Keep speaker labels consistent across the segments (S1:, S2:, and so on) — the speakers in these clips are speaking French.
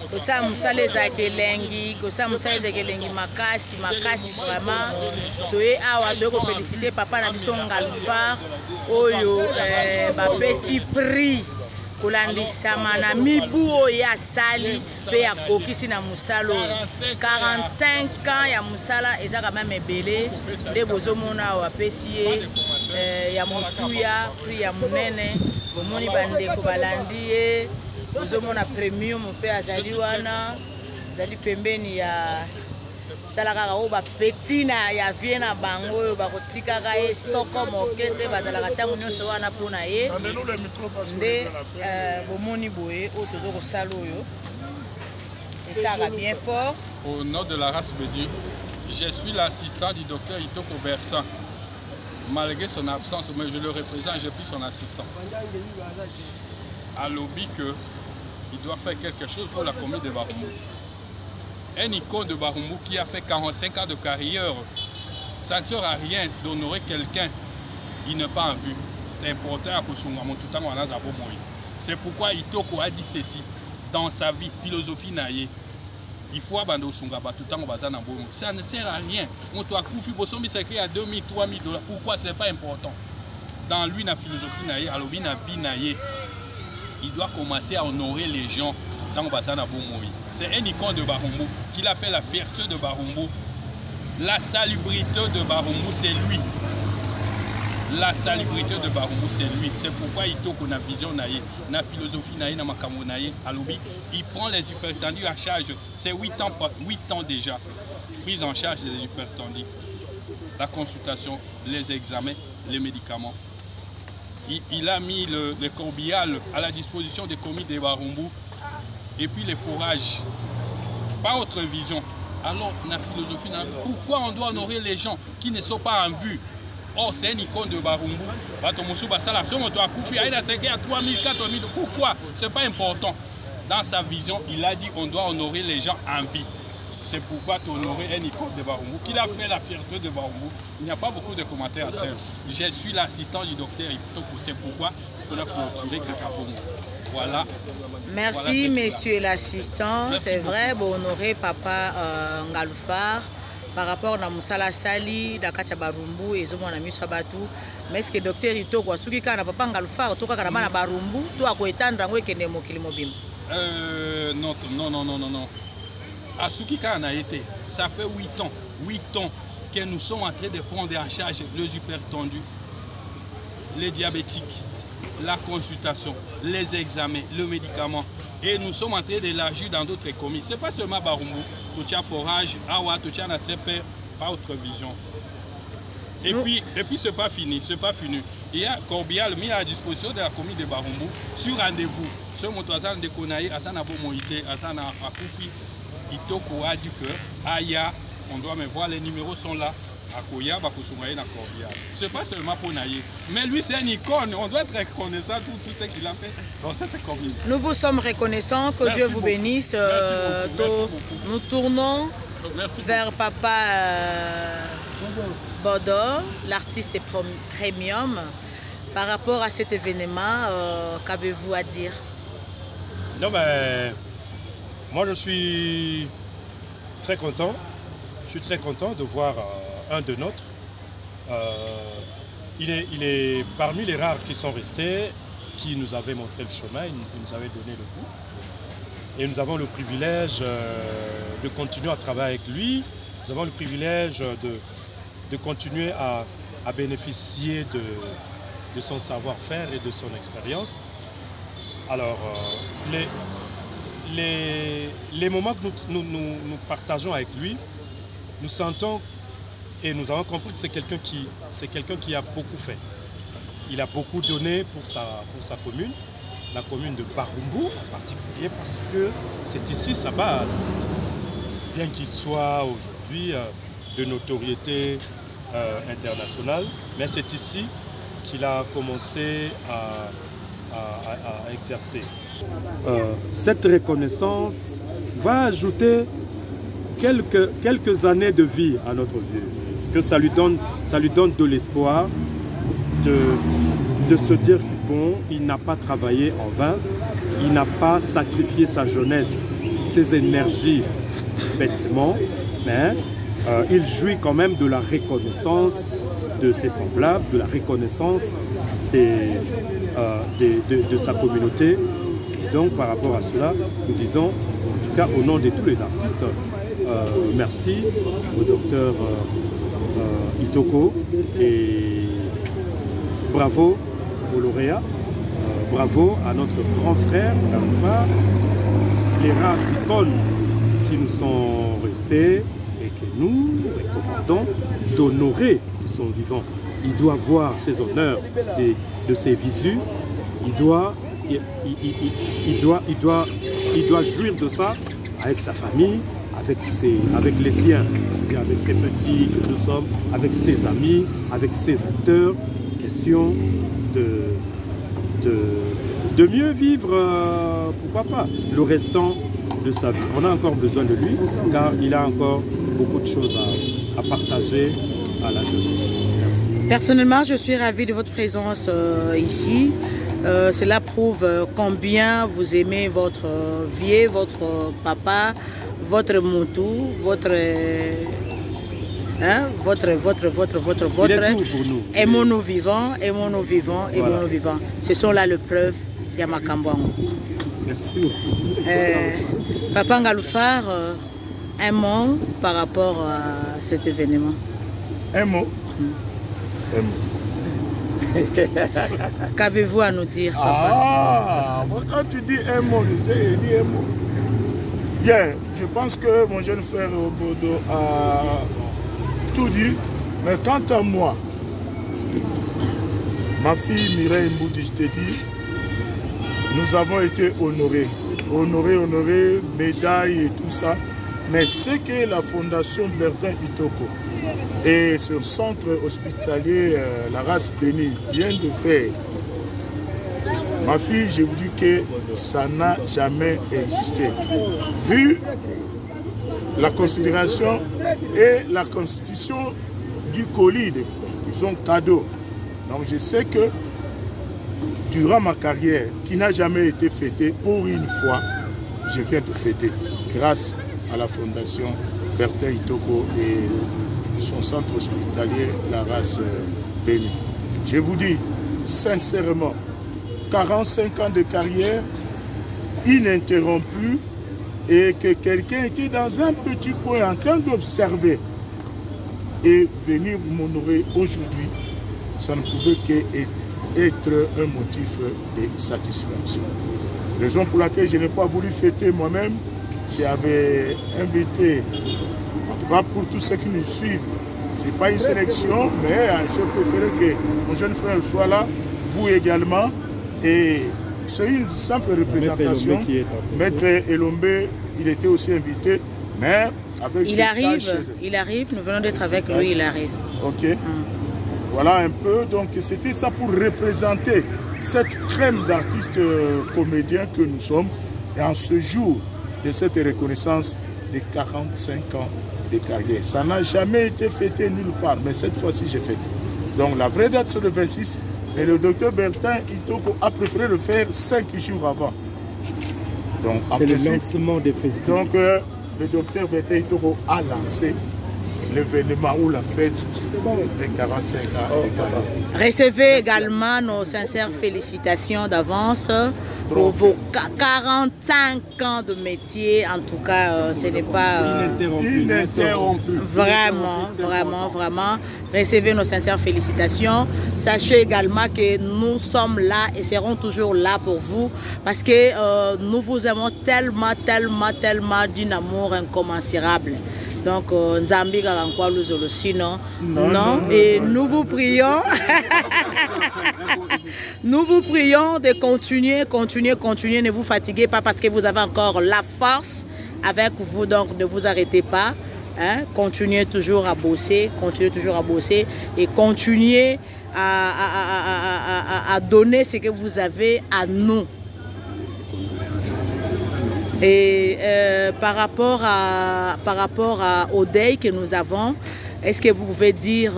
S1: Kosa musala ezalaki elengi, kosa musala ezalaki elengi makasi vraiment. Toye awa toye koféliciter papa na biso Ngalufar oyo bapesi prix kolandisama na mibu oyo asali pe akokisi na musala oyo 45 ans ya musala eza quand même ebele nde bozomona awa apesi ye ya motuya prix ya munene bomoni bandeko balandi ye bozomona premium pe azali wana azali pembeni ya tala kaka oyo bapeti na ya vie na bango oyo bakotikaka ye soko moke te bazalaka ntango nyonso wana mpona ye nde bomoni boye oyo toza kosala oyo esalaka bien fort.
S2: Au nom de la race Bédu, je suis l'assistant du docteur Itoko Bertin. Malgré son absence, mais je le représente, je suis son assistant. À l'objet qu'il doit faire quelque chose pour la commune de Barumbu. Un icône de Barumbu qui a fait 45 ans de carrière, ça ne sert à rien d'honorer quelqu'un qui n'est pas en vue. C'est important à Kosunga, c'est pourquoi Itoko a dit ceci dans sa vie, philosophie naïe. Il faut abandonner Sunga tout le temps. Ça ne sert à rien. On doit couper Bosombi s'écrit à 2000, 3000 $. Pourquoi c'est pas important? Dans lui, la philosophie naïe, alors lui, la vie naïe, il doit commencer à honorer les gens dans le bassin. C'est un icône de Barumbu qui a fait la fierté de Barumbu. La salubrité de Barumbu, c'est lui. La salubrité de Barumbu, c'est lui. C'est pourquoi il toque na vision naïe, na philosophie naïe, na makambo naïe, alobi. Il prend les hypertendus à charge. C'est 8 ans déjà. Prise en charge des hypertendus. La consultation, les examens, les médicaments. Il a mis les corbillards à la disposition des commis de Barumbu. Et puis les forages. Pas autre vision. Alors, la philosophie, pourquoi on doit honorer les gens qui ne sont pas en vue? Or, c'est un icône de Barumbu. Pourquoi? Ce n'est pas important. Dans sa vision, il a dit qu'on doit honorer les gens en vie. C'est pourquoi tu honorer un icône de Barumbu, qu'il a fait la fierté de Barumbu. Il n'y a pas beaucoup de commentaires à faire. Je suis l'assistant du docteur Itoko. C'est pourquoi il faut la clôturer Kakapomo. Voilà.
S1: Merci, voilà, monsieur l'assistant. C'est vrai, bon, honorer papa Ngalufar. Par rapport à Moussala Sali, Dakacha Barumbu et Zomona Misabatu, mais est-ce que docteur Itoko, Suki Kana Papa Ngalufar, Toka Karamana Barumbu, toi, Koetandra, Kenemo Kilimobim?
S2: Non. À Suki Kana a été, ça fait 8 ans que nous sommes en train de prendre en charge les hypertendus, les diabétiques, la consultation, les examens, le médicament. Et nous sommes en train d'élargir dans d'autres communes. Ce n'est pas seulement Barumbu, Toucha Forage, Awa, Toucha Nasepe, pas autre vision. Et puis ce n'est pas fini, Il y a Corbial mis à disposition de la commune de Barumbu sur rendez-vous. Ce motoazan de Konaï, Asana Bomoïté, Asana Akoufi, Itoko a dit que Aya, on doit me voir, les numéros sont là. Ce n'est pas seulement pour Naïe, mais lui c'est un icône, on doit être reconnaissant pour tout ce qu'il a fait dans cette commune.
S1: Nous vous sommes reconnaissants, que Dieu vous bénisse. Nous tournons vers Papa Bodo, l'artiste premium. Par rapport à cet événement, qu'avez-vous à dire?
S3: Non, mais moi je suis très content. Je suis très content de voir un de nôtres. Il est parmi les rares qui sont restés, qui nous avaient montré le chemin, il nous avait donné le coup. Et nous avons le privilège de continuer à travailler avec lui. Nous avons le privilège de continuer à bénéficier de son savoir-faire et de son expérience. Alors, les moments que nous partageons avec lui, nous sentons et nous avons compris que c'est quelqu'un qui a beaucoup fait. Il a beaucoup donné pour sa commune, la commune de Barumbu en particulier, parce que c'est ici sa base. Bien qu'il soit aujourd'hui de notoriété internationale, mais c'est ici qu'il a commencé à exercer. Cette reconnaissance va ajouter quelques années de vie à notre vie. Parce que ça lui donne de l'espoir de se dire que bon, il n'a pas travaillé en vain, il n'a pas sacrifié sa jeunesse ses énergies bêtement, mais il jouit quand même de la reconnaissance de ses semblables, de la reconnaissance de sa communauté. Et donc par rapport à cela, nous disons, en tout cas au nom de tous les artistes, merci au docteur Itoko et bravo au lauréat, bravo à notre grand frère Galufard, les rares icônes qui nous sont restés et que nous recommandons d'honorer son vivant. Il doit voir ses honneurs de ses visus, il doit jouir de ça avec sa famille, avec les siens, avec ses petits que nous sommes, avec ses amis, avec ses acteurs. Question de mieux vivre, pourquoi pas, le restant de sa vie. On a encore besoin de lui, car il a encore beaucoup de choses à partager à la jeunesse. Merci.
S1: Personnellement, je suis ravie de votre présence ici. Cela prouve combien vous aimez votre vieux, votre papa, votre moutou, votre... Aimons-nous vivants, aimons-nous vivants, aimons-nous vivants. Ce sont là les preuves d'Yamakambouango.
S3: Merci beaucoup.
S1: Papa Galufard, un mot par rapport à cet événement.
S4: Un mot. Un mot.
S1: Qu'avez-vous à nous dire, papa?
S4: Ah, quand tu dis un mot, tu sais, il dit un mot. Bien, je pense que mon jeune frère Obodo a tout dit, mais quant à moi, ma fille Mireille Mboudi, je t'ai dit, nous avons été honorés, médailles et tout ça, mais ce que la Fondation Bertin Itoko et ce centre hospitalier, la race bénie, vient de faire, ma fille, je vous dis que ça n'a jamais existé. Vu la considération et la constitution du colis, disons cadeau. Donc je sais que durant ma carrière, qui n'a jamais été fêtée, pour une fois, je viens de fêter grâce à la Fondation Bertin Itoko et son centre hospitalier, la race bénie. Je vous dis sincèrement, 45 ans de carrière ininterrompue et que quelqu'un était dans un petit coin en train d'observer et venir m'honorer aujourd'hui, ça ne pouvait qu'être un motif de satisfaction. Raison pour laquelle je n'ai pas voulu fêter moi-même, j'avais invité, en tout cas pour tous ceux qui nous suivent, ce n'est pas une sélection, mais je préférais que mon jeune frère soit là, vous également, et c'est une simple représentation. Maître Elombe, il était aussi invité, mais avec
S1: il arrive, nous venons d'être avec lui, il arrive.
S4: Ok. Voilà un peu, donc c'était ça pour représenter cette crème d'artistes comédiens que nous sommes. Et en ce jour de cette reconnaissance de 45 ans de carrière. Ça n'a jamais été fêté nulle part, mais cette fois-ci j'ai fêté. Donc la vraie date c'est le 26, mais le docteur Bertin Itoko a préféré le faire 5 jours avant. Donc
S3: c'est le lancement des festivités.
S4: Donc le docteur Bertin Itoko a lancé l'événement ou la fête des 45 ans de carrière.
S1: Recevez également nos sincères félicitations d'avance pour vos 45 ans de métier. En tout cas, ce n'est pas
S4: ininterrompu.
S1: Vraiment. Recevez nos sincères félicitations. Sachez également que nous sommes là et serons toujours là pour vous parce que nous vous aimons tellement d'un amour incommensurable. Donc, Nzambi Galankwa Luzolosino. Non. Et nous vous prions. Nous vous prions de continuer. Ne vous fatiguez pas parce que vous avez encore la force avec vous. Donc, ne vous arrêtez pas. Hein? Continuez toujours à bosser. Et continuez à donner ce que vous avez à nous. Et par rapport au deuil que nous avons, est-ce que vous pouvez dire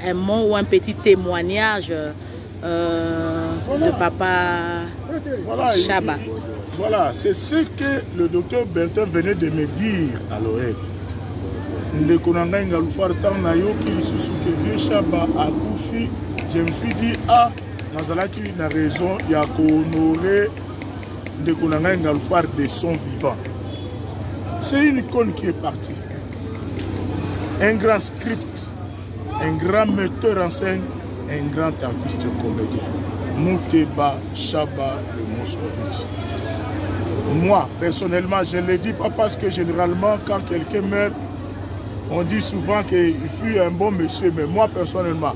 S1: un mot ou un petit témoignage de Papa Chaba?
S4: Voilà, c'est ce que le docteur Bertin venait de me dire à l'oreille. Ndekonanga Ngaloufar Tana Yoki Susuke Vieux Chaba a Koufi. Je me suis dit, ah, Nazalaki a raison, il y a qu'honorer Ndekonanga Ngaloufar de son vivant. C'est une icône qui est partie. Un grand script, un grand metteur en scène, un grand artiste comédien. Mouteba Chaba le Moscovite. Moi, personnellement, je ne le dis pas parce que généralement, quand quelqu'un meurt, on dit souvent qu'il fut un bon monsieur. Mais moi, personnellement,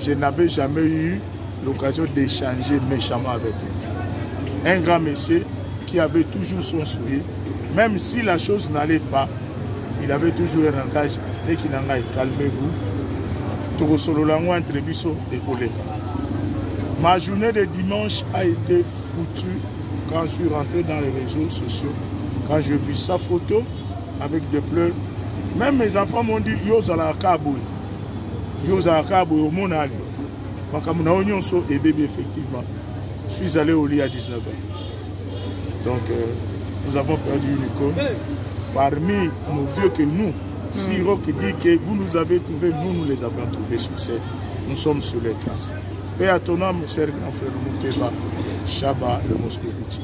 S4: je n'avais jamais eu l'occasion d'échanger méchamment avec lui. Un grand monsieur qui avait toujours son sourire. Même si la chose n'allait pas, il avait toujours un langage. Dès qu'il en a, calmez-vous. Ma journée de dimanche a été foutue quand je suis rentré dans les réseaux sociaux. Quand j'ai vu sa photo avec des pleurs, même mes enfants m'ont dit Yozala Kaboui. Yozala Kaboui au Monali. Et bébé, effectivement. Je suis allé au lit à 19h. Donc, nous avons perdu une icône. Parmi nos vieux que nous, Siro qui dit que vous nous avez trouvés, nous les avons trouvés sur scène. Nous sommes sur les traces. Paix à ton âme, cher grand frère Mouteba, Chaba le Moscovite.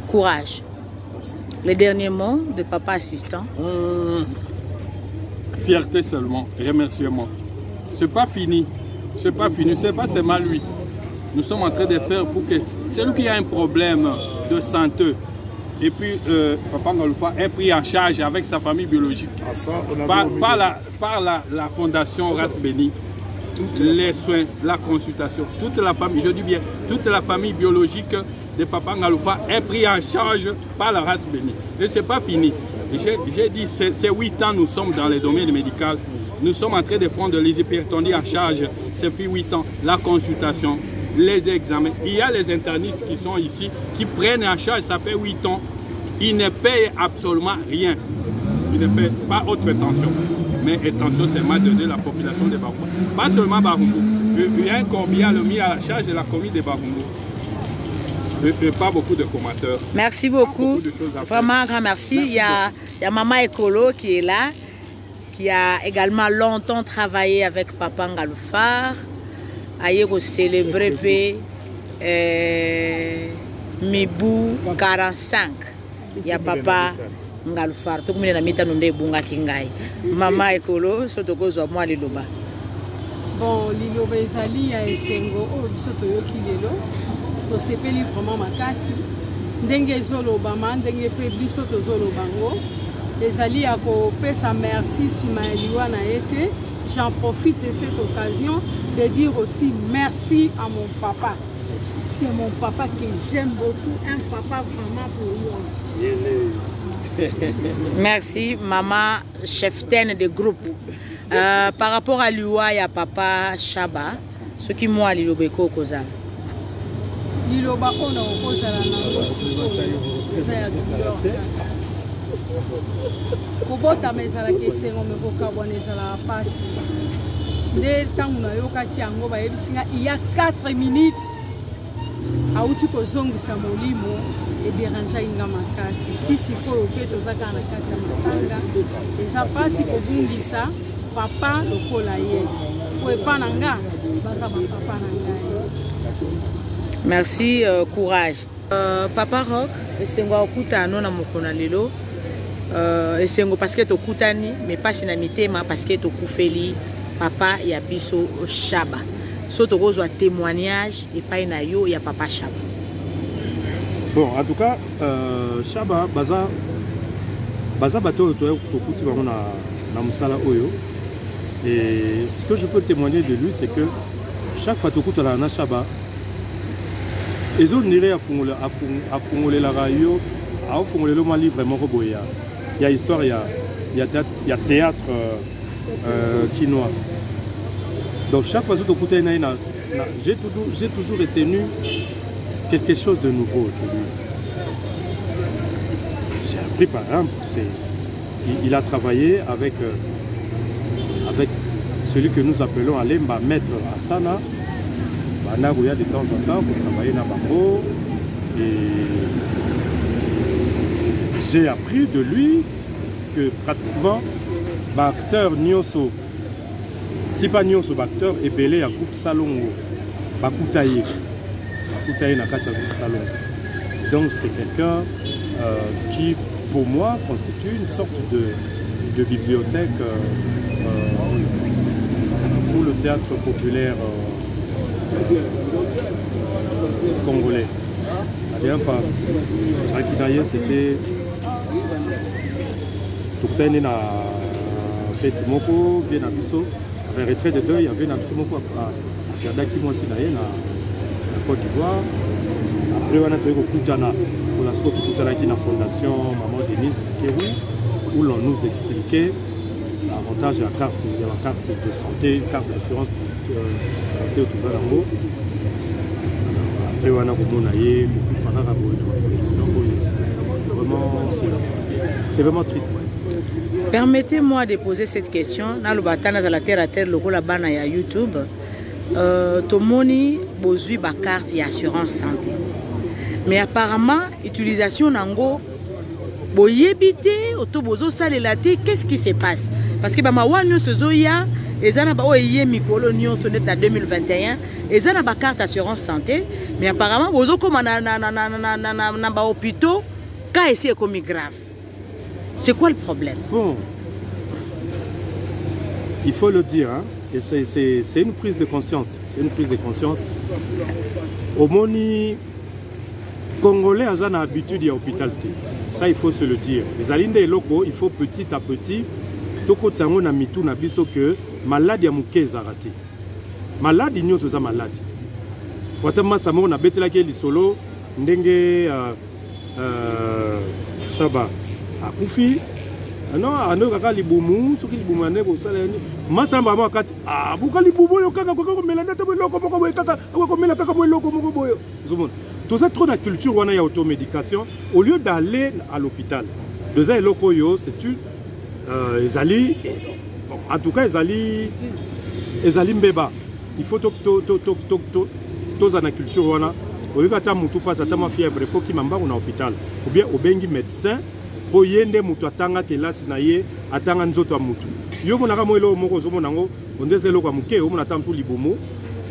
S1: Courage.
S4: Merci.
S1: Les derniers mots de papa assistant.
S2: Fierté seulement, remerciement. C'est pas fini. C'est pas fini, c'est pas seulement lui. Nous sommes en train de faire pour que celui qui a un problème de santé, et puis Papa Ngaloufar est pris en charge avec sa famille biologique.
S4: Ah, ça,
S2: par la fondation Race Bénie, les soins, la consultation, toute la famille, je dis bien, toute la famille biologique de Papa Ngaloufar est pris en charge par la Race Bénie. Et c'est pas fini. J'ai dit, c'est 8 ans nous sommes dans le domaine médical. Nous sommes en train de prendre les hypertonies en charge. Ça fait 8 ans. La consultation, les examens. Il y a les internistes qui sont ici, qui prennent en charge, ça fait 8 ans. Ils ne payent absolument rien. Ils ne payent pas autre pension. Mais attention, c'est mal donné la population de Barumbu. Pas seulement Barumbu. Il y a un corbillard mis à la charge de la commune de Barumbu. Pas beaucoup de commentaires.
S1: Merci beaucoup. Vraiment un grand merci. Il y a Maman Ekolo qui est là, qui a également longtemps travaillé avec Papa Ngaloufar. Aïe célébrer Mibou 45. Il y a Papa Ngaloufar. Tout le monde a mis un bunga kingai. Maman Ekolo, sotoko zo moi liloba.
S5: Bon, liloba ezali ya esengo o bisoto yoki lelo. To sepeli vraiment makasi. Ndenge ezoloba ma ndenge pe biso to zoloba ngo. Ezali ya ko pesa merci sima liwa na ete. J'en profite de cette occasion de dire aussi merci à mon papa. C'est mon papa que j'aime beaucoup, un papa vraiment pour moi.
S1: Merci, maman cheftaine de groupe. Par rapport à l'UA, il y a papa Chaba, ce qui moi, l'Ilobeko Kozala.
S5: L'Ilobako n'a Kozala n'a aussi Kobota mezala kesengo mekoka bonezala pasi. Dès tangu na yokaki yango ba yebisinga il y a 4 minutes. Auti ko zongisa molimo et déranger inga makasi. Tisi ko ope tozaka na kati ya matanga. Eza pasi ko bungisa papa lokola ye. Ko epananga baza ba papa nanga.
S1: Merci, courage. Papa Rock, esengo okuta no na mokona lelo. Esengo parce que tokutani mais pas sinamitema parce que tokufeli papa ya biso Chaba. So tokozwa témoignage et pas na yo ya papa Chaba.
S3: Bon, en tout cas, Chaba baza bato tokuti bango na musala oyo. Et ce que je peux témoigner de lui, c'est que chaque fois tokuta na Chaba, les autres n'iraient à fungoler la radio, à fungoler le livre vraiment reboya. Il y a histoire, il y a théâtre quinois. Donc chaque fois que j'ai toujours retenu quelque chose de nouveau. J'ai appris par exemple, il a travaillé avec celui que nous appelons Alemba, maître Asana. De temps en temps pour travailler dans Bango. Et j'ai appris de lui que pratiquement l'acteur Nyonso, si pas Nyonso, l'acteur est belé à groupe Salongo, Bakutaye na kati groupe Salongo. Donc c'est quelqu'un qui, pour moi, constitue une sorte de bibliothèque pour le théâtre populaire congolais. La dernière fois, c'était tout le temps fait Moko, vient à Bisso, avec retrait de deuil, il y avait un Moko à Kiadaki Mwasinaye, en Côte d'Ivoire. Après, on a fait Kutana, pour la Scott Kutana qui est la fondation Maman Denise Kéry, où l'on nous expliquait l'avantage de la carte de santé, carte d'assurance santé au Touvalango. Après, on a fait beaucoup Farara, c'est vraiment triste.
S1: Permettez-moi de poser cette question. Dans le bâtiment de la terre à terre, le gros là-bas, il y a YouTube. Tomoni bozui ba carte et assurance santé. Mais apparemment, utilisation nango boyebité auto bozo salelate, qu'est-ce qui se passe? Parce que ba mawanyo sezoya ezana ba oyé mikolo nyon sonnet à 2021, ezana ba carte assurance santé, mais apparemment bozo comme na ba hôpitaux cas ici est comme grave. C'est quoi le problème?
S3: Bon, il faut le dire, hein, et c'est une prise de conscience. C'est une prise de conscience. Au moni Congolais a une habitude à l'hôpital. Ça, il faut se le dire. Les alindes locaux, il faut petit à petit, toko tsango na mitu na biso que malade ya muke raté. Malade il n'y a pas malade. Watama samo na betela ke lisolo ndenge Shaba akufi non ano kaka libumu soki libumu ane ko sala ni masamba ma kati buka libumu yo kaka ko melanda te loko moko boy kaka ko mela kaka boy loko moko boy zomon tout ça trop de culture wana ya automédication au lieu d'aller à l'hôpital deux ans loko yo c'est tu ezali bon en tout cas ezali mbeba il faut to za na culture wana au lieu kata mutu passe ata ma fièvre il faut qu'il m'embarque na hôpital ou bien au bengi médecin po yende mutu atanga kelasi na ye atanga nzoto ya mutu yo monaka mo elo moko zo monango ondeze loko muke o monata msu libumu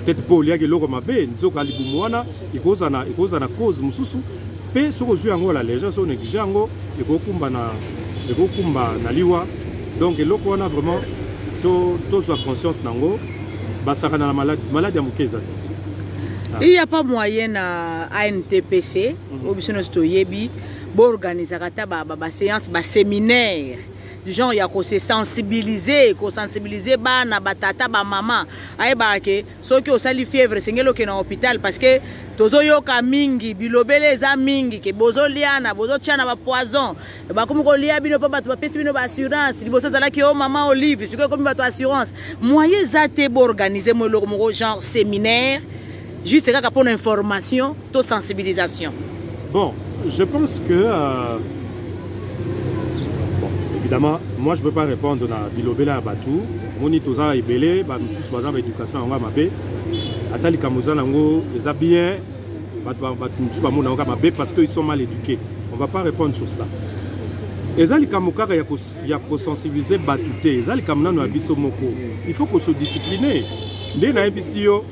S3: peut-être po liaki loko mabe nzoka libumu wana ikoza na cause mususu pe soko zu yango la légende so négligé yango ekokumba na liwa donc eloko wana vraiment to so conscience nango basaka na maladie ya muke ezati.
S1: Il n'y a pas moyen à ANTPC, au besoin de yebi, organiser des séances, des séminaires. Du genre, il y a qu'on se sensibiliser, bana, batata, maman. Aïe barake, ceux qui ont sali fièvre, c'est ngelo qui est dans l'hôpital parce que tozo yoka mingi, bilobele za mingi, que bozo liana, bozo tiana ba poison. Ba comme ko lia bino pa ba pesi bino ba assurance, li bozo zala ki o maman olive, c'est comme ba to assurance. Moyen zate bo organiser mo genre séminaire. Juste pour l'information, toute sensibilisation.
S3: Bon, je pense que... bon, évidemment, moi je ne peux pas répondre à Bilobela Abatou. Moni Toza Ibele, nous tous basons l'éducation en Mabé. Atali Kamouza Nango, ils ont bien, parce qu'ils sont mal éduqués. On ne va pas répondre sur ça. Ezali Kamukara, il y a pour sensibiliser Batouté. Ezali Kamuna no Abiso Moko. Il faut qu'on se discipline. Dès na Ebisio,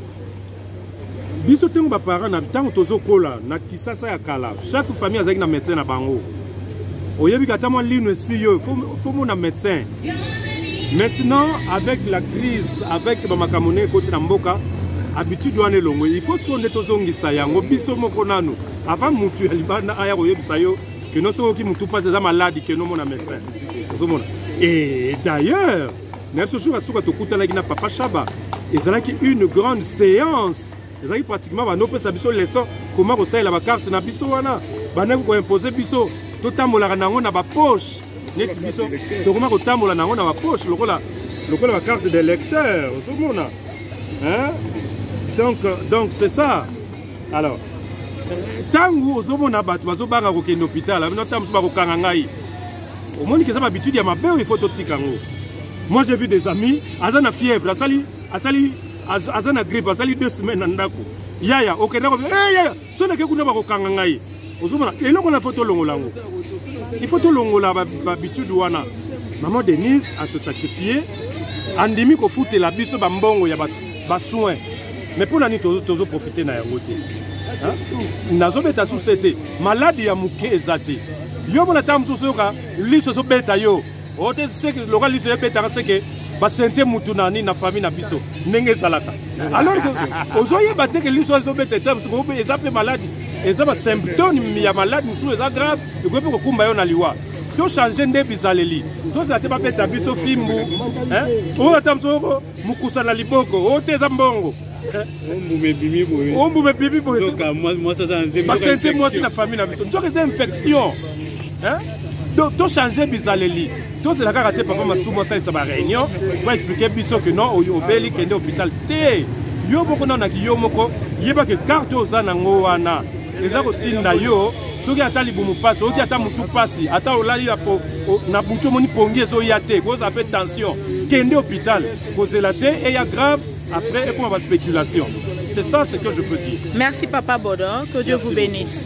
S3: biso tengo ba parents na tango tozo kola na kisasa ya kala chaque famille azaki na médecin na bango oyebi kata mo lino suyo faut mon médecin maintenant avec la crise avec ba makamone koti na mboka habitude wana longo il faut ce qu'on est tozongisa yango biso moko nanu avant mutu ya libanda aya koyebisa yo que no soko ki mutu passe za malade que no mona médecin ozomona et d'ailleurs même ce jour asuka tokuta na papa Shaba ezalaki une grande séance. Ils ont pratiquement leçon comment on la carte na biso wana bana ko imposer biso to tambola nango na ba poche net biso to comment ko tambola nango na ba poche lokola la carte de lecteur tout le monde hein donc c'est ça alors tango ozomona batu bazobanga ko kende hôpital na tamso ba ko kanga ngai au monde que ça habitude ya mabe il faut to tikango. Moi j'ai vu des amis azana fièvre asali azana grippe asali 2 semaines ndako yaya okenda ko yaya sona ke kuna ba ko kanga ngai Et là, on a photo longolango. Il faut tout longola habitude wana. Maman Denise a se sacrifié. Andemi ko foute la biso bambongo ya ba soin. Mais pour l'année tozo profiter na yangote. Nazo beta tout c'était malade ya muke ezate. Yo mona tamso soka liso so beta yo. Ote c'est que local liso beta c'est que ba sente mutunani na famille na biso ndenge salaka. Alors que ozoye batte que liso so beta tamso ko be ezapé maladie. Ezaba symptôme ya maladie musu eza grave e ko pe kumba yo na liwa. To changer nde bizaleli. To za te ba beta biso fimbu. O tamso mukusa na liboko. O te zambongo. On me bibi boy. Moi ça c'est parce que moi c'est la famille na biso. Donc c'est infection. Donc to changer bizaleli. To c'est la karaté papa masumo ça ba réunion pour expliquer biso que non au beli kende hôpital té. Yo boko na ki yo moko yeba que carte oza na ngo wana. Eza ko tinda yo soki ata libumu pasi oki ata mutu pasi ata olali na buto moni pongi ezo ya te koza pe tension kende hôpital kozela te et ya grave après et pour ma spéculation. C'est ça ce que je peux dire.
S1: Merci Papa Bodor, que Dieu vous bénisse.